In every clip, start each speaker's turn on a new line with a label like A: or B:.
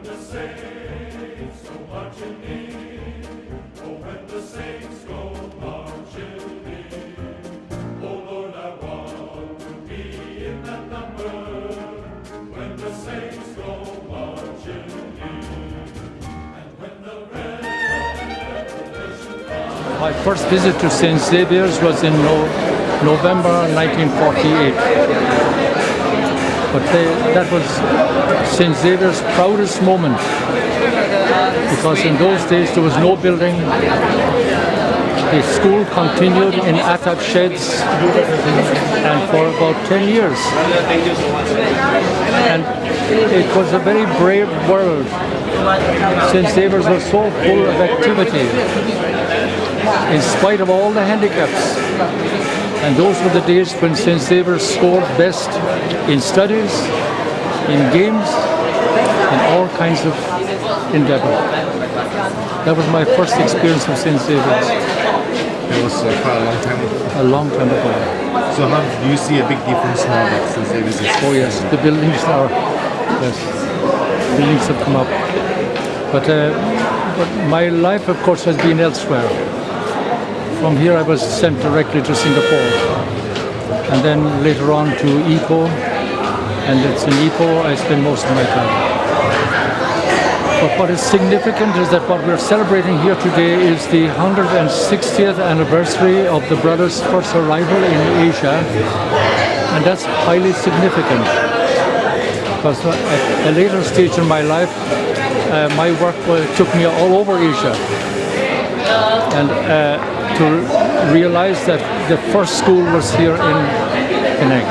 A: My first visit to St. Xavier's was in November 1948. But that was St. Xavier's proudest moment, because in those days there was no building. The school continued in attic sheds and for about 10 years. And it was a very brave world. St. Xavier's was so full of activity, in spite of all the handicaps. And those were the days when St. Xavier's scored best in studies, in games, in all kinds of endeavor. That was my first experience of St. Xavier's.
B: It was quite a long time ago.
A: A long time ago.
B: So how do you see a big difference now that St. Xavier's is?
A: Oh yes, the buildings are, yes, buildings have come up. But my life, of course, has been elsewhere. From here I was sent directly to Singapore, and then later on to Ipoh, and it's in Ipoh I spend most of my time. But what is significant is that what we're celebrating here today is the 160th anniversary of the brothers' first arrival in Asia, and that's highly significant, because at a later stage in my life, my work took me all over Asia, and to realize that the first school was here in Penang.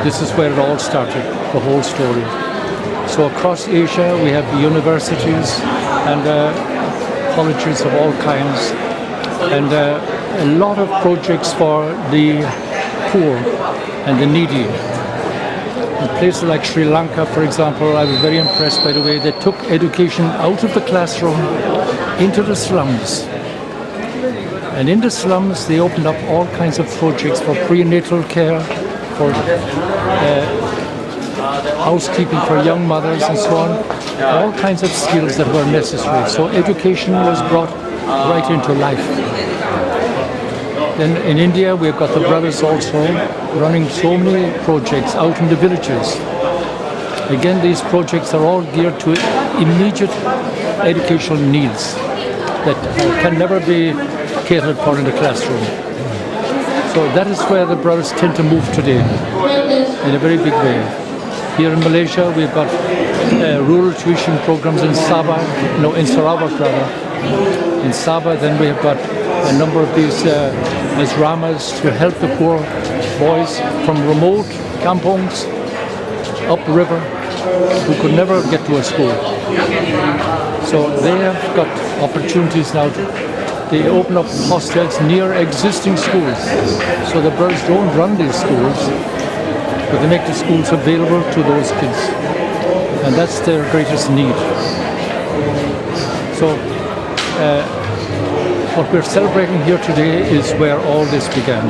A: This is where it all started, the whole story. So across Asia we have universities and colleges of all kinds, and a lot of projects for the poor and the needy. In places like Sri Lanka, for example, I was very impressed by the way they took education out of the classroom into the slums. And in the slums, they opened up all kinds of projects for prenatal care, for housekeeping for young mothers and so on, all kinds of skills that were necessary. So education was brought right into life. Then in India, we've got the brothers also running so many projects out in the villages. Again, these projects are all geared to immediate educational needs that can never be catered for in the classroom. So that is where the brothers tend to move today, in a very big way. Here in Malaysia, we've got rural tuition programs in Sarawak rather. In Sabah, then we have got a number of these asramas to help the poor boys from remote kampongs upriver who could never get to a school. So they have got opportunities now. They open up hostels near existing schools. So the brothers don't run these schools, but they make the schools available to those kids. And that's their greatest need. So what we're celebrating here today is where all this began.